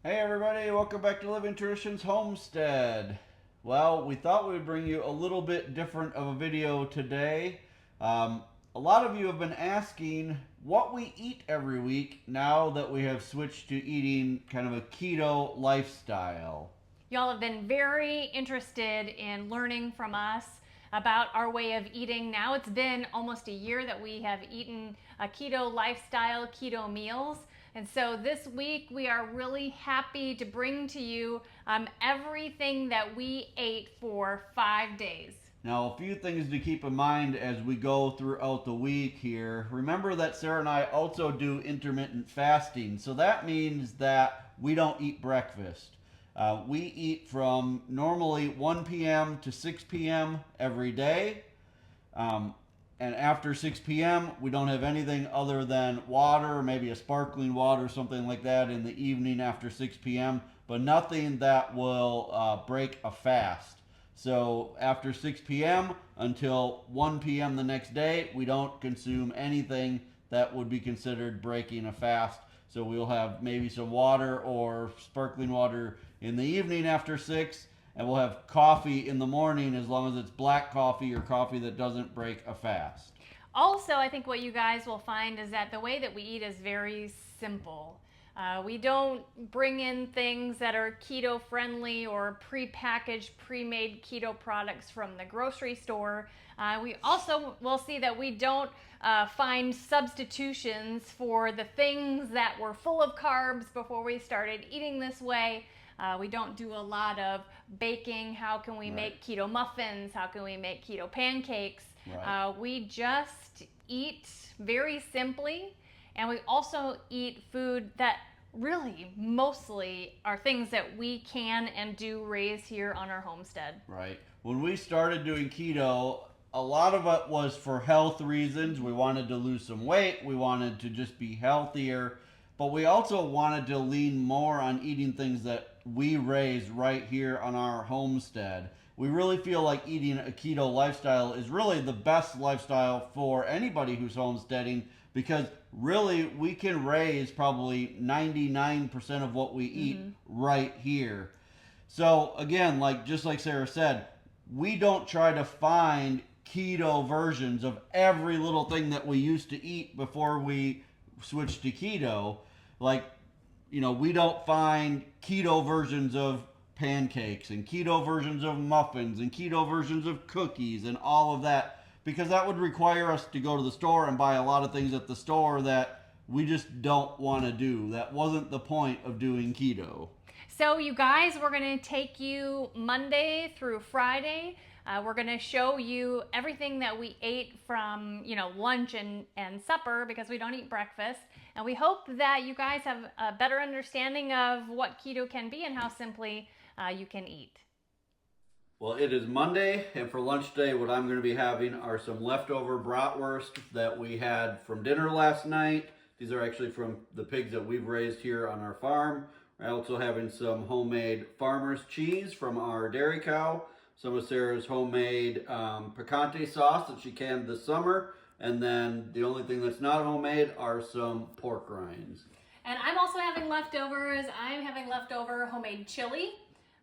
Hey everybody, welcome back to Living Traditions Homestead. Well, we thought we would bring you a little bit different of a video today. A lot of you have been asking what we eat every week now that we have switched to eating kind of a keto lifestyle. Y'all have been very interested in learning from us about our way of eating. Now it's been almost a year that we have eaten a keto lifestyle, keto meals. And so this week we are really happy to bring to you everything that we ate for 5 days. Now, a few things to keep in mind as we go throughout the week here. Remember that Sarah and I also do intermittent fasting, so that means that we don't eat breakfast. We eat from normally 1 p.m. to 6 p.m. every day. Um, and after 6 p.m., we don't have anything other than water, maybe a sparkling water, something like that in the evening after 6 p.m., but nothing that will break a fast. So after 6 p.m. until 1 p.m. the next day, we don't consume anything that would be considered breaking a fast. So we'll have maybe some water or sparkling water in the evening after 6, and we'll have coffee in the morning as long as it's black coffee or coffee that doesn't break a fast. Also, I think what you guys will find is that the way that we eat is very simple. We don't bring in things that are keto friendly or pre-packaged, pre-made keto products from the grocery store. We also will see that we don't find substitutions for the things that were full of carbs before we started eating this way. We don't do a lot of baking. How can we make keto muffins? How can we make keto pancakes? Right. We just eat very simply, and we also eat food that really mostly are things that we can and do raise here on our homestead. Right. When we started doing keto, a lot of it was for health reasons. We wanted to lose some weight, we wanted to just be healthier, but we also wanted to lean more on eating things that we raise right here on our homestead. We really feel like eating a keto lifestyle is really the best lifestyle for anybody who's homesteading because really we can raise probably 99% of what we eat right here. So again, like just like Sarah said, we don't try to find keto versions of every little thing that we used to eat before we switched to keto. Like, we don't find keto versions of pancakes and keto versions of muffins and keto versions of cookies and all of that because that would require us to go to the store and buy a lot of things at the store that we just don't want to do. That wasn't the point of doing keto. So, you guys, we're going to take you Monday through Friday. We're going to show you everything that we ate from, lunch and supper because we don't eat breakfast. And we hope that you guys have a better understanding of what keto can be and how simply you can eat. Well, it is Monday, and for lunch today, what I'm going to be having are some leftover bratwurst that we had from dinner last night. These are actually from the pigs that we've raised here on our farm. We're also having some homemade farmer's cheese from our dairy cow, some of Sarah's homemade picante sauce that she canned this summer, and then the only thing that's not homemade are some pork rinds. And I'm also having leftovers. I'm having leftover homemade chili.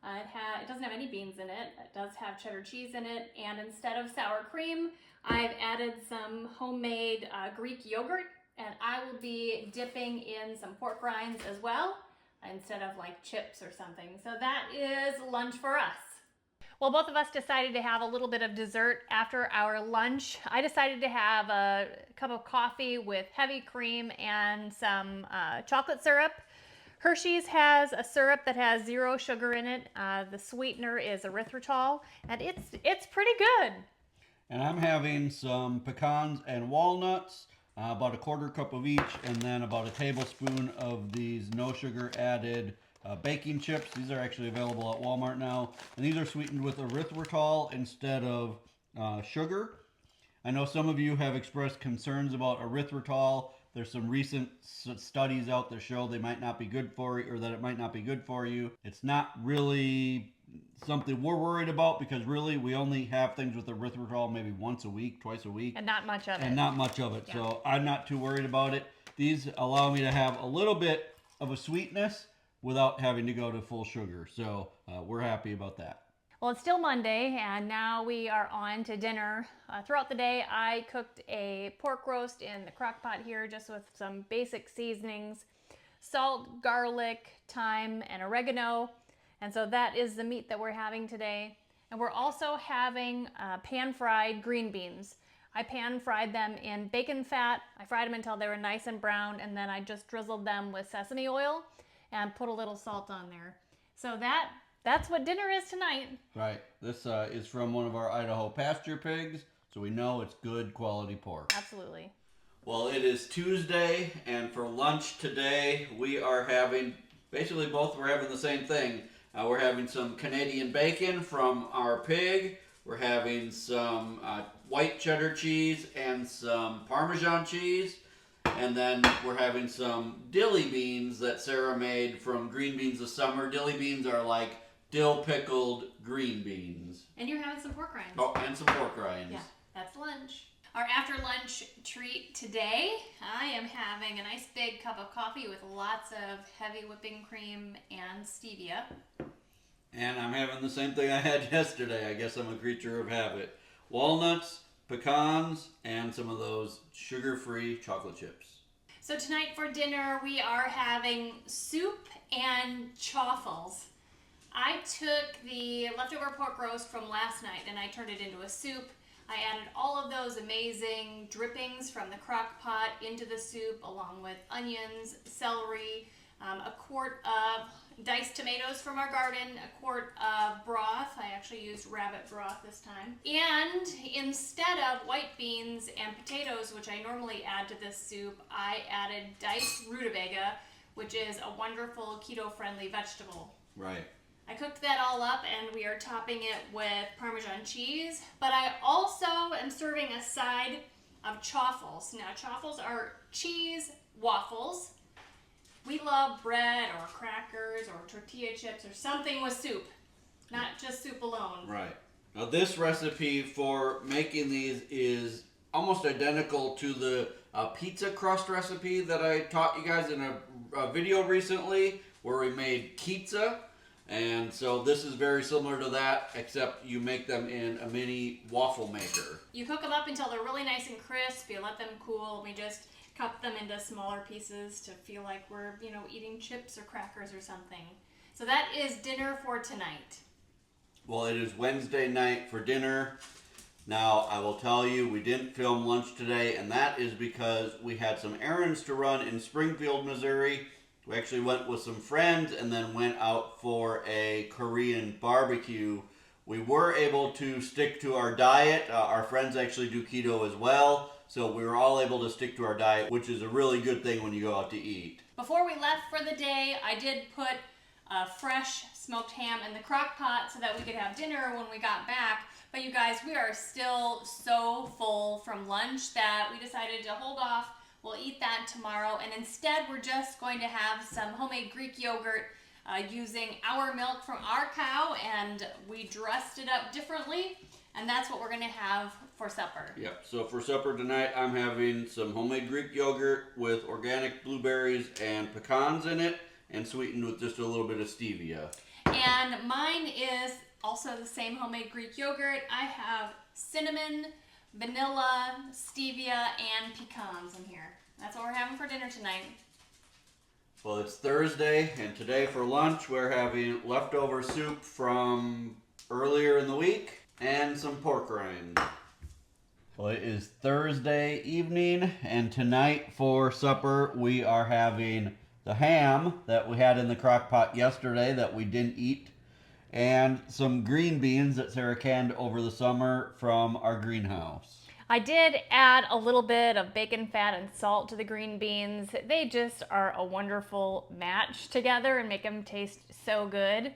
It doesn't have any beans in it. It does have cheddar cheese in it. And instead of sour cream, I've added some homemade Greek yogurt. And I will be dipping in some pork rinds as well, instead of like chips or something. So that is lunch for us. Well, both of us decided to have a little bit of dessert after our lunch. I decided to have a cup of coffee with heavy cream and some chocolate syrup. Hershey's has a syrup that has 0 sugar in it. The sweetener is erythritol, and it's pretty good. And I'm having some pecans and walnuts, about a quarter cup of each, and then about a tablespoon of these no sugar added baking chips. These are actually available at Walmart now, and these are sweetened with erythritol instead of sugar. I know some of you have expressed concerns about erythritol. There's some recent studies out that show they might not be good for you, or that it might not be good for you. It's not really something we're worried about because really we only have things with erythritol maybe once a week, twice a week, And not much of and it. not much of it. Yeah. So I'm not too worried about it. These allow me to have a little bit of a sweetness, without having to go to full sugar. So we're happy about that. Well, it's still Monday, and now we are on to dinner. Throughout the day, I cooked a pork roast in the crock pot here, just with some basic seasonings, salt, garlic, thyme, and oregano. And so that is the meat that we're having today. And we're also having pan-fried green beans. I pan-fried them in bacon fat. I fried them until they were nice and brown, and then I just drizzled them with sesame oil and put a little salt on there. So that's what dinner is tonight. Right. This is from one of our Idaho pasture pigs, so we know it's good quality pork. Absolutely. Well, it is Tuesday, and for lunch today, we are having, basically both we're having the same thing. We're having some Canadian bacon from our pig. We're having some white cheddar cheese and some Parmesan cheese. And then we're having some dilly beans that Sarah made from green beans this summer. Dilly beans are like dill pickled green beans. And you're having some pork rinds. Oh, and some pork rinds. Yeah, that's lunch. Our after lunch treat today, I am having a nice big cup of coffee with lots of heavy whipping cream and stevia. And I'm having the same thing I had yesterday. I guess I'm a creature of habit. Walnuts, pecans, and some of those sugar-free chocolate chips. So tonight for dinner, we are having soup and chaffles. I took the leftover pork roast from last night and I turned it into a soup. I added all of those amazing drippings from the crock pot into the soup, along with onions, celery, a quart of diced tomatoes from our garden, a quart of broth. I actually used rabbit broth this time. And instead of white beans and potatoes, which I normally add to this soup, I added diced rutabaga, which is a wonderful keto-friendly vegetable. Right. I cooked that all up and we are topping it with Parmesan cheese, but I also am serving a side of chaffles. Now, chaffles are cheese waffles. We love bread or crackers or tortilla chips or something with soup, not just soup alone. Right. Now, this recipe for making these is almost identical to the pizza crust recipe that I taught you guys in a video recently where we made pizza. And so this is very similar to that, except you make them in a mini waffle maker. You cook them up until they're really nice and crisp. You let them cool. We just cut them into smaller pieces to feel like we're, eating chips or crackers or something. So that is dinner for tonight. Well, it is Wednesday night for dinner. Now, I will tell you, we didn't film lunch today, and that is because we had some errands to run in Springfield, Missouri. We actually went with some friends and then went out for a Korean barbecue. We were able to stick to our diet. Our friends actually do keto as well. So we were all able to stick to our diet, which is a really good thing when you go out to eat. Before we left for the day, I did put fresh smoked ham in the crock pot so that we could have dinner when we got back. But you guys, we are still so full from lunch that we decided to hold off. We'll eat that tomorrow. And instead, we're just going to have some homemade Greek yogurt using our milk from our cow. And we dressed it up differently. And that's what we're going to have for supper. Yep, so for supper tonight, I'm having some homemade Greek yogurt with organic blueberries and pecans in it, and sweetened with just a little bit of stevia. And mine is also the same homemade Greek yogurt. I have cinnamon, vanilla, stevia, and pecans in here. That's what we're having for dinner tonight. Well, it's Thursday, and today for lunch, we're having leftover soup from earlier in the week. And some pork rinds. Well, it is Thursday evening, and tonight for supper we are having the ham that we had in the crock pot yesterday that we didn't eat, and some green beans that Sarah canned over the summer from our greenhouse. I did add a little bit of bacon fat and salt to the green beans. They just are a wonderful match together and make them taste so good.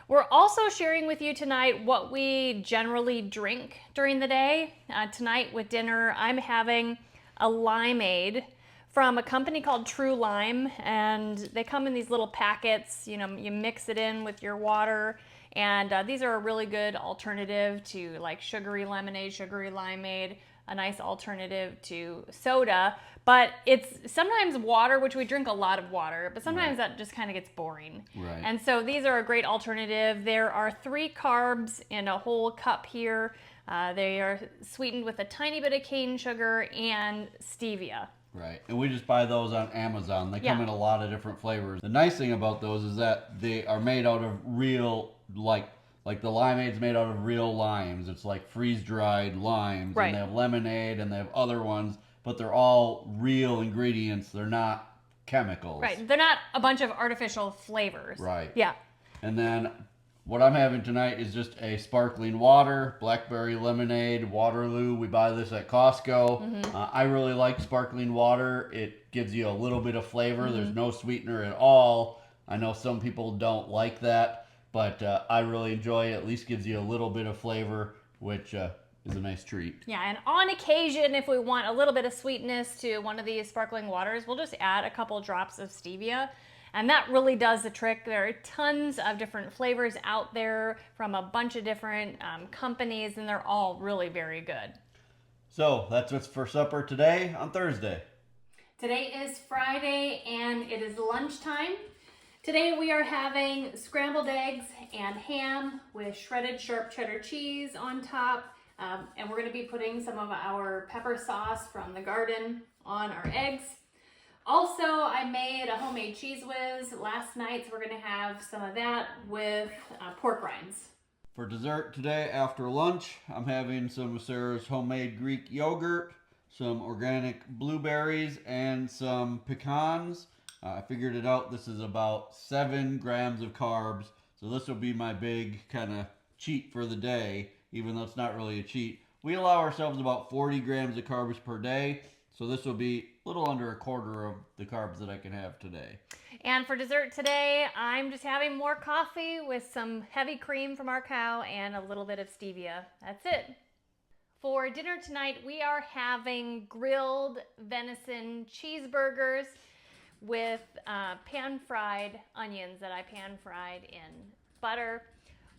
We're also sharing with you tonight what we generally drink during the day. Tonight with dinner, I'm having a limeade from a company called True Lime, and they come in these little packets. You mix it in with your water, and these are a really good alternative to like sugary lemonade, sugary limeade. a nice alternative to soda. But it's sometimes water, which we drink a lot of water, but sometimes that just kind of gets boring. Right. And so these are a great alternative. There are 3 carbs in a whole cup here. They are sweetened with a tiny bit of cane sugar and stevia. Right, and we just buy those on Amazon. They come in a lot of different flavors. The nice thing about those is that they are made out of real, like the limeade's made out of real limes. It's like freeze-dried limes, Right. and they have lemonade, and they have other ones, but they're all real ingredients. They're not chemicals. Right, they're not a bunch of artificial flavors. Right. Yeah. And then what I'm having tonight is just a sparkling water, blackberry lemonade, Waterloo. We buy this at Costco. I really like sparkling water. It gives you a little bit of flavor. There's no sweetener at all. I know some people don't like that, but I really enjoy it. At least gives you a little bit of flavor, which is a nice treat. Yeah, and on occasion, if we want a little bit of sweetness to one of these sparkling waters, we'll just add a couple drops of stevia. And that really does the trick. There are tons of different flavors out there from a bunch of different companies, and they're all really very good. So that's what's for supper today on Thursday. Today is Friday, and it is lunchtime. Today we are having scrambled eggs and ham with shredded sharp cheddar cheese on top. And we're going to be putting some of our pepper sauce from the garden on our eggs. Also, I made a homemade cheese whiz last night, so we're going to have some of that with pork rinds. For dessert today after lunch, I'm having some of Sarah's homemade Greek yogurt, some organic blueberries, and some pecans. I figured it out. This is about 7 grams of carbs, so this will be my big kind of cheat for the day, even though it's not really a cheat. We allow ourselves about 40 grams of carbs per day, so this will be a little under a quarter of the carbs that I can have today. And for dessert today, I'm just having more coffee with some heavy cream from our cow and a little bit of stevia. That's it. For dinner tonight, we are having grilled venison cheeseburgers with pan-fried onions that I pan-fried in butter.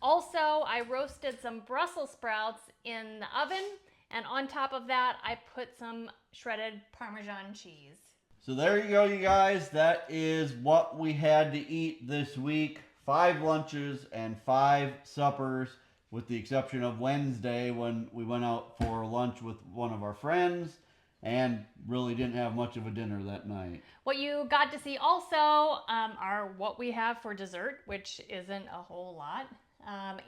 Also, I roasted some Brussels sprouts in the oven, and on top of that, I put some shredded Parmesan cheese. So there you go, you guys. That is what we had to eat this week. 5 lunches and 5 suppers, with the exception of Wednesday when we went out for lunch with one of our friends and really didn't have much of a dinner that night. What you got to see also are what we have for dessert, which isn't a whole lot.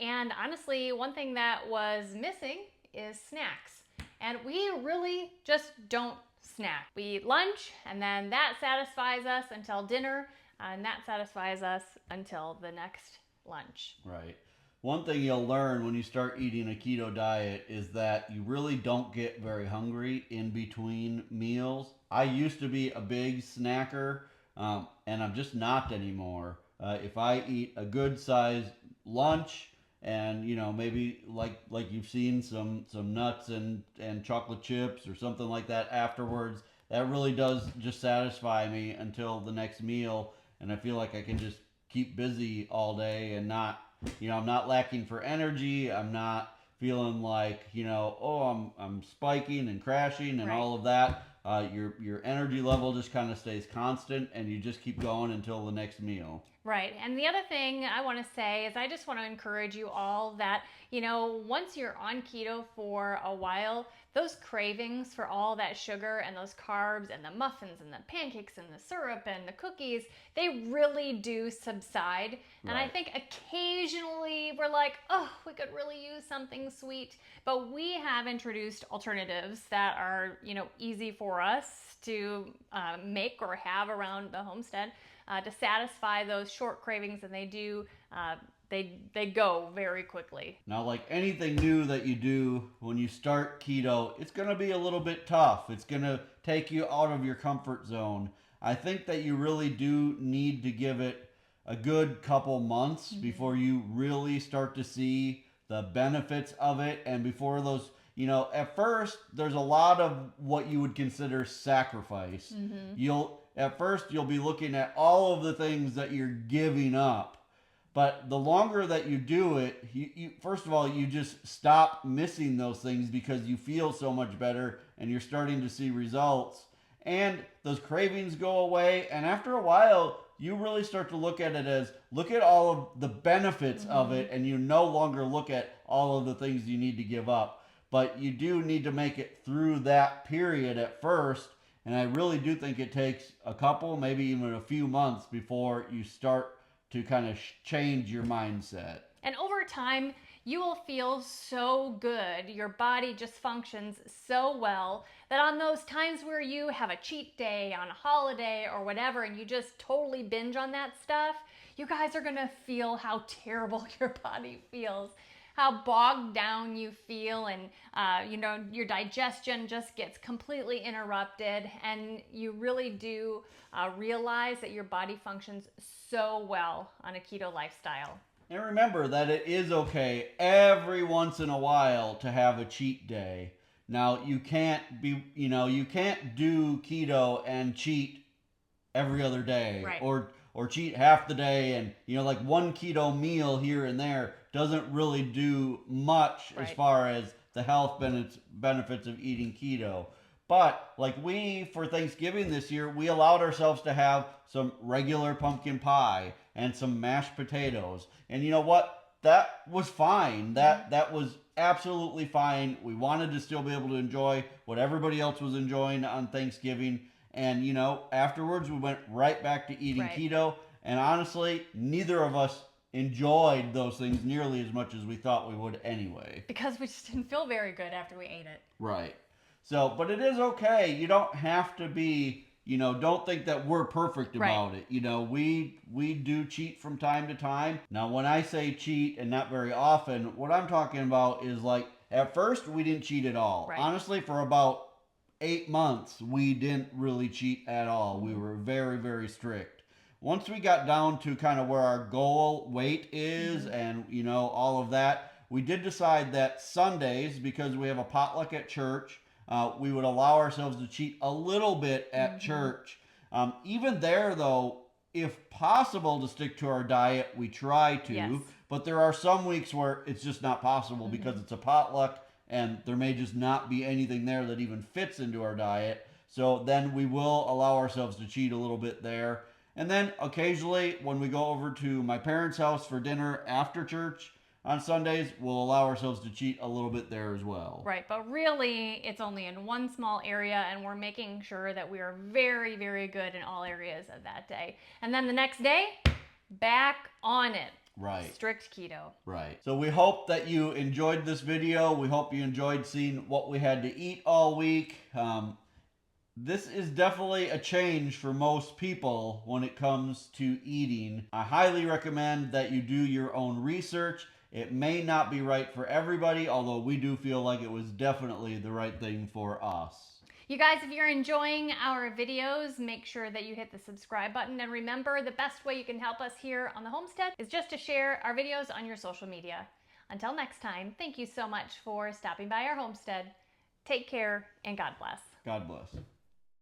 And honestly, one thing that was missing is snacks. And we really just don't snack. We eat lunch, and then that satisfies us until dinner, and that satisfies us until the next lunch. Right. One thing you'll learn when you start eating a keto diet is that you really don't get very hungry in between meals. I used to be a big snacker, and I'm just not anymore. If I eat a good sized lunch, and maybe like you've seen some nuts and chocolate chips or something like that afterwards, that really does just satisfy me until the next meal, and I feel like I can just keep busy all day and not, I'm not lacking for energy. I'm not feeling like, I'm spiking and crashing and all of that. Your energy level just kind of stays constant, and you just keep going until the next meal. Right. And the other thing I want to say is I just want to encourage you all that, once you're on keto for a while, those cravings for all that sugar and those carbs and the muffins and the pancakes and the syrup and the cookies, they really do subside. Right. And I think occasionally we're like, oh, we could really use something sweet. But we have introduced alternatives that are, easy for us to make or have around the homestead. To satisfy those short cravings, and they do, they go very quickly. Now, like anything new that you do when you start keto, it's going to be a little bit tough. It's going to take you out of your comfort zone. I think that you really do need to give it a good couple months before you really start to see the benefits of it, and before those, at first there's a lot of what you would consider sacrifice. At first, you'll be looking at all of the things that you're giving up. But the longer that you do it, you first of all, you just stop missing those things because you feel so much better and you're starting to see results. And those cravings go away. And after a while, you really start to look at it as look at all of the benefits of it. And you no longer look at all of the things you need to give up. But you do need to make it through that period at first. And I really do think it takes a couple, maybe even a few months before you start to kind of change your mindset. And over time, you will feel so good. Your body just functions so well that on those times where you have a cheat day on a holiday or whatever, and you just totally binge on that stuff, you guys are gonna feel how terrible your body feels, how bogged down you feel, and your digestion just gets completely interrupted, and you really do realize that your body functions so well on a keto lifestyle. And remember that it is okay every once in a while to have a cheat day. Now you can't you can't do keto and cheat every other day, right, or cheat half the day, and like one keto meal here and there doesn't really do much as far as the health benefits of eating keto. But like for Thanksgiving this year, we allowed ourselves to have some regular pumpkin pie and some mashed potatoes. And you know what? That was fine. That was absolutely fine. We wanted to still be able to enjoy what everybody else was enjoying on Thanksgiving. And afterwards we went right back to eating keto. And honestly, neither of us enjoyed those things nearly as much as we thought we would anyway. Because we just didn't feel very good after we ate it. Right. So, but it is okay. You don't have to be, don't think that we're perfect about it. We do cheat from time to time. Now, when I say cheat and not very often, what I'm talking about is like at first we didn't cheat at all. Honestly, for about 8 months, we didn't really cheat at all. We were very, very strict. Once we got down to kind of where our goal weight is and, all of that, we did decide that Sundays, because we have a potluck at church, we would allow ourselves to cheat a little bit at church. Even there, though, if possible to stick to our diet, we try to. Yes. But there are some weeks where it's just not possible because it's a potluck and there may just not be anything there that even fits into our diet. So then we will allow ourselves to cheat a little bit there. And then occasionally when we go over to my parents' house for dinner after church on Sundays, we'll allow ourselves to cheat a little bit there as well. Right, but really it's only in one small area, and we're making sure that we are very, very good in all areas of that day. And then the next day, back on it. Right. Strict keto. Right. So we hope that you enjoyed this video. We hope you enjoyed seeing what we had to eat all week. This is definitely a change for most people when it comes to eating. I highly recommend that you do your own research. It may not be right for everybody, although we do feel like it was definitely the right thing for us. You guys, if you're enjoying our videos, make sure that you hit the subscribe button. And remember, the best way you can help us here on the Homestead is just to share our videos on your social media. Until next time, thank you so much for stopping by our homestead. Take care and God bless. God bless.